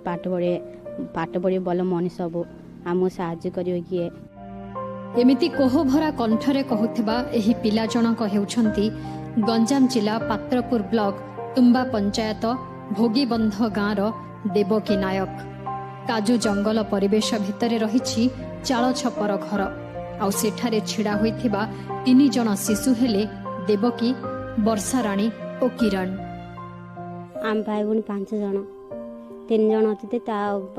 କେମିତି ପାଠ ପଢ଼ି ଭଲ ମଣିଷ ହବ, ଆମକୁ ସାହାଯ୍ୟ କରିବ କିଏ। ଏମିତି କୋହଭରା କଣ୍ଠରେ କହୁଥିବା ଏହି ପିଲା ଜଣକ ହେଉଛନ୍ତି ଗଞ୍ଜାମ ଜିଲ୍ଲା ପାତ୍ରପୁର ବ୍ଲକ ତୁମ୍ବା ପଞ୍ଚାୟତ ଭୋଗୀବନ୍ଧ ଗାଁର ଦେବକୀ ନାୟକ। କାଜୁ ଜଙ୍ଗଲ ପରିବେଶ ଭିତରେ ରହିଛି ଚାଳ ଛପର ଘର, ଆଉ ସେଠାରେ ଛିଡ଼ା ହୋଇଥିବା 3 ଜଣ ଶିଶୁ ହେଲେ ଦେବକୀ, ବର୍ଷାରାଣୀ ଓ କିରଣ। ଆମ ଭାଇ ଭଉଣୀ 5 ଜଣ, 3 ଜଣ ଅଛନ୍ତି,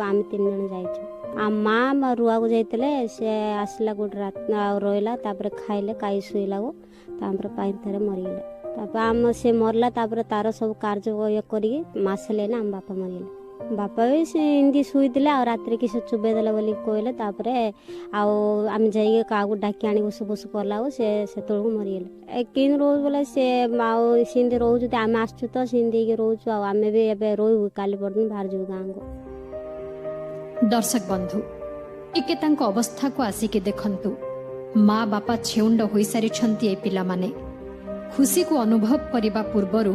ଆମେ 3 ଜଣ ଯାଇଛୁ। ଆମ ମା ରୁଆକୁ ଯାଇଥିଲେ, ସେ ଆସିଲା ଗୋଟେ ରାତି ଆଉ ରହିଲା, ତାପରେ ଖାଇଲେ, ଖାଇ ଶୋଇଲାକୁ ତାପରେ ପାଣି ଥରେ ମରିଗଲେ। ତାପରେ ସେ ମରିଲା, ତାପରେ ତାର ସବୁ କାର୍ଯ୍ୟ ଇଏ କରିକି ମାସେ ଲେନା ଆମ ବାପା ମରିଗଲେ। ବାପା ବି ସେ ଏମିତି ଶୋଇଥିଲେ, ଆଉ ରାତିରେ କିଛି ଚୁବେଇ ଦେଲେ ବୋଲି କହିଲେ, ତାପରେ ଆଉ ଆମେ ଯାଇକି କାହାକୁ ଡାକି ଆଣି ବସୁ କଲାକୁ ସେତେବେଳକୁ ମରିଗଲେ। କେମିତି ରହୁଛୁ ବୋଲେ ସେ ଆଉ ସେମିତି ରହୁଛୁ, ଆମେ ଆସୁଛୁ ତ ସେମିତି ହେଇକି ରହୁଛୁ, ଆଉ ଆମେ ବି ଏବେ ରହିବୁ, କାଲି ପରଦିନ ବାହାରି ଯିବୁ ଗାଁକୁ। ଦର୍ଶକ ବନ୍ଧୁ, ଟିକେ ତାଙ୍କ ଅବସ୍ଥାକୁ ଆସିକି ଦେଖନ୍ତୁ। ମା ବାପା ଛେଉଣ୍ଡ ହୋଇସାରିଛନ୍ତି ଏ ପିଲାମାନେ। ଖୁସିକୁ ଅନୁଭବ କରିବା ପୂର୍ବରୁ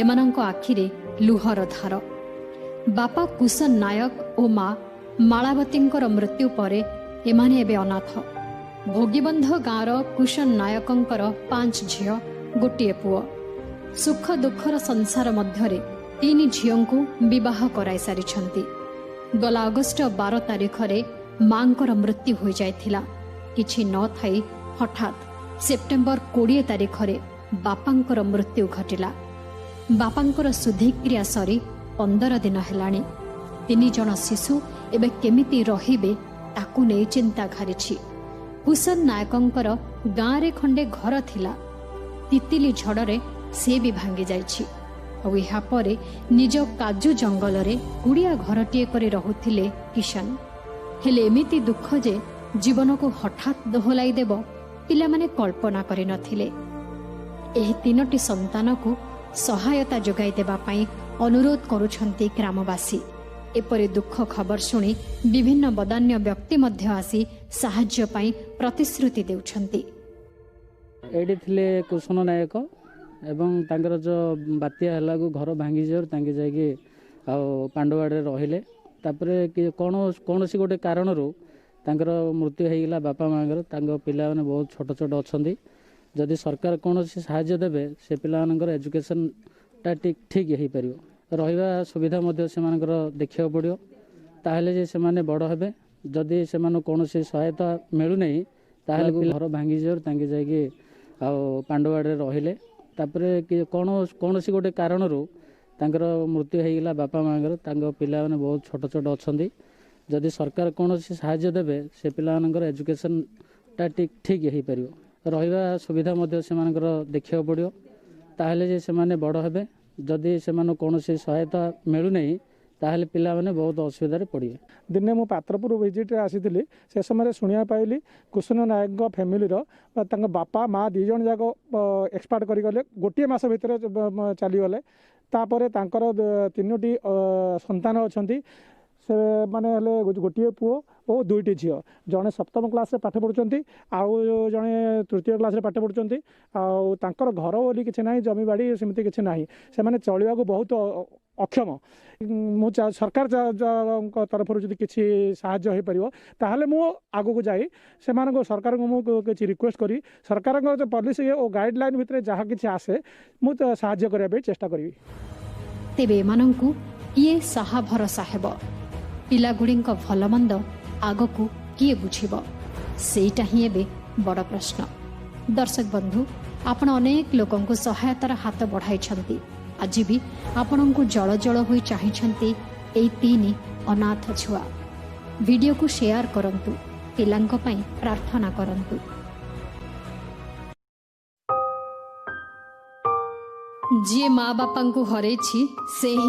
ଏମାନଙ୍କ ଆଖିରେ ଲୁହର ଧାର। ବାପା କୁଶନ ନାୟକ ଓ ମା ମାଳାବତୀଙ୍କର ମୃତ୍ୟୁ ପରେ ଏମାନେ ଏବେ ଅନାଥ। ଭୋଗୀବନ୍ଧ ଗାଁର କୁଶନ ନାୟକଙ୍କର 5 ଝିଅ, 1 ପୁଅ। ସୁଖ ଦୁଃଖର ସଂସାର ମଧ୍ୟରେ 3 ଝିଅଙ୍କୁ ବିବାହ କରାଇ ସାରିଛନ୍ତି। ଗଲା ଅଗଷ୍ଟ 12 ତାରିଖରେ ମାଙ୍କର ମୃତ୍ୟୁ ହୋଇଯାଇଥିଲା। କିଛି ନଥାଇ ହଠାତ୍ ସେପ୍ଟେମ୍ବର 20 ତାରିଖରେ ବାପାଙ୍କର ମୃତ୍ୟୁ ଘଟିଲା। ବାପାଙ୍କର ଶୁଦ୍ଧିକ୍ରିୟା ସରି 15 ଦିନ ହେଲାଣି। 3 ଜଣ ଶିଶୁ ଏବେ କେମିତି ରହିବେ ତାକୁ ନେଇ ଚିନ୍ତା ଘାରିଛି। କୁଶନ ନାୟକଙ୍କର ଗାଁରେ ଖଣ୍ଡେ ଘର ଥିଲା, ତିତିଲି ଝଡ଼ରେ ସେ ବି ଭାଙ୍ଗି ଯାଇଛି। ଆଉ ଏହାପରେ ନିଜ କାଜୁ ଜଙ୍ଗଲରେ କୁଡ଼ିଆ ଘରଟିଏ କରି ରହୁଥିଲେ କିଶନ। ହେଲେ ଏମିତି ଦୁଃଖ ଯେ ଜୀବନକୁ ହଠାତ୍ ଦୋହଲାଇ ଦେବ, ପିଲାମାନେ କଳ୍ପନା କରିନଥିଲେ। ଏହି 3ଟି ସନ୍ତାନକୁ ସହାୟତା ଯୋଗାଇ ଦେବା ପାଇଁ ଅନୁରୋଧ କରୁଛନ୍ତି ଗ୍ରାମବାସୀ। ଏପରି ଦୁଃଖ ଖବର ଶୁଣି ବିଭିନ୍ନ ବଦାନ୍ୟ ବ୍ୟକ୍ତି ମଧ୍ୟ ଆସି ସାହାଯ୍ୟ ପାଇଁ ପ୍ରତିଶ୍ରୁତି ଦେଉଛନ୍ତି। ଏଇଠି ଥିଲେ କୁଶନ ନାୟକ ଏବଂ ତାଙ୍କର ଯେଉଁ ବାତ୍ୟା ହେଲାକୁ ଘର ଭାଙ୍ଗିଯିବାରୁ ତାଙ୍କେ ଯାଇକି ଆଉ ପାଣ୍ଡବାଡ଼ିରେ ରହିଲେ। ତାପରେ କୌଣସି ଗୋଟେ କାରଣରୁ ତାଙ୍କର ମୃତ୍ୟୁ ହେଇଗଲା ବାପା ମାଆଙ୍କର। ତାଙ୍କ ପିଲାମାନେ ବହୁତ ଛୋଟ ଛୋଟ ଅଛନ୍ତି। ଯଦି ସରକାର କୌଣସି ସାହାଯ୍ୟ ଦେବେ, ସେ ପିଲାମାନଙ୍କର ଏଜୁକେସନଟା ଠିକ୍ ହେଇପାରିବ। ରହିବା ସୁବିଧା ମଧ୍ୟ ସେମାନଙ୍କର ଦେଖିବାକୁ ପଡ଼ିବ, ତାହେଲେ ଯେ ସେମାନେ ବଡ଼ ହେବେ। ଯଦି ସେମାନଙ୍କୁ କୌଣସି ସହାୟତା ମିଳୁନାହିଁ, ତାହେଲେ ଘର ଭାଙ୍ଗିଯିବାରୁ ତାଙ୍କେ ଯାଇକି ଆଉ ପାଣ୍ଡବାଡ଼ିରେ ରହିଲେ। ତାପରେ କୌଣସି ଗୋଟେ କାରଣରୁ ତାଙ୍କର ମୃତ୍ୟୁ ହେଇଗଲା ବାପା ମାଆଙ୍କର। ତାଙ୍କ ପିଲାମାନେ ବହୁତ ଛୋଟ ଛୋଟ ଅଛନ୍ତି। ଯଦି ସରକାର କୌଣସି ସାହାଯ୍ୟ ଦେବେ, ସେ ପିଲାମାନଙ୍କର ଏଜୁକେସନଟା ଠିକ୍ ହେଇପାରିବ। ରହିବା ସୁବିଧା ମଧ୍ୟ ସେମାନଙ୍କର ଦେଖିବାକୁ ପଡ଼ିବ, ତାହେଲେ ଯେ ସେମାନେ ବଡ଼ ହେବେ। ଯଦି ସେମାନଙ୍କୁ କୌଣସି ସହାୟତା ମିଳୁନାହିଁ, ତାହେଲେ ପିଲାମାନେ ବହୁତ ଅସୁବିଧାରେ ପଡ଼ିବେ। ଦିନେ ମୁଁ ପାତ୍ରପୁର ଭିଜିଟ୍ରେ ଆସିଥିଲି, ସେ ସମୟରେ ଶୁଣିବା ପାଇଲି କୁଶନ ନାୟକଙ୍କ ଫ୍ୟାମିଲିର ତାଙ୍କ ବାପା ମା 2 ଜଣ ଯାକ ଏକ୍ସପାର୍ଟ କରିଗଲେ, 1 ମାସ ଭିତରେ ଚାଲିଗଲେ। ତାପରେ ତାଙ୍କର 3ଟି ସନ୍ତାନ ଅଛନ୍ତି। ସେମାନେ ହେଲେ 1 ପୁଅ ଓ 2ଟି ଝିଅ। ଜଣେ 7ମ କ୍ଲାସରେ ପାଠ ପଢ଼ୁଛନ୍ତି, ଆଉ ଜଣେ 3ୟ କ୍ଲାସରେ ପାଠ ପଢ଼ୁଛନ୍ତି। ଆଉ ତାଙ୍କର ଘର ବୋଲି କିଛି ନାହିଁ, ଜମିବାଡ଼ି ସେମିତି କିଛି ନାହିଁ। ସେମାନେ ଚଳିବାକୁ ବହୁତ ଅକ୍ଷମ। ମୁଁ ସରକାରଙ୍କ ତରଫରୁ ଯଦି କିଛି ସାହାଯ୍ୟ ହୋଇପାରିବ, ତାହେଲେ ମୁଁ ଆଗକୁ ଯାଇ ସେମାନଙ୍କୁ ସରକାରଙ୍କୁ ମୁଁ କିଛି ରିକ୍ୱେଷ୍ଟ କରି ସରକାରଙ୍କ ଯେଉଁ ପଲିସି ଓ ଗାଇଡ଼ଲାଇନ୍ ଭିତରେ ଯାହା କିଛି ଆସେ, ମୁଁ ସାହାଯ୍ୟ କରିବା ପାଇଁ ଚେଷ୍ଟା କରିବି। ତେବେ ଏମାନଙ୍କୁ କିଏ ସାହା ଭରସା ହେବ? ପିଲାଗୁଡ଼ିଙ୍କ ଭଲ ମନ୍ଦ ଆଗକୁ କିଏ ବୁଝିବ? ସେଇଟା ହିଁ ଏବେ ବଡ଼ ପ୍ରଶ୍ନ। ଦର୍ଶକ ବନ୍ଧୁ, ଆପଣ ଅନେକ ଲୋକଙ୍କୁ ସହାୟତାର ହାତ ବଢ଼ାଇଛନ୍ତି। ଆଜି ବି ଆପଣଙ୍କୁ ଜଳ ହୋଇ ଚାହିଁଛନ୍ତି ଏହି 3 ଅନାଥ ଛୁଆ। ଭିଡ଼ିଓକୁ ସେୟାର କରନ୍ତୁ, ପିଲାଙ୍କ ପାଇଁ ପ୍ରାର୍ଥନା କରନ୍ତୁ। ଯିଏ ମା ବାପାଙ୍କୁ ହରେଇଛି, ସେ ହିଁ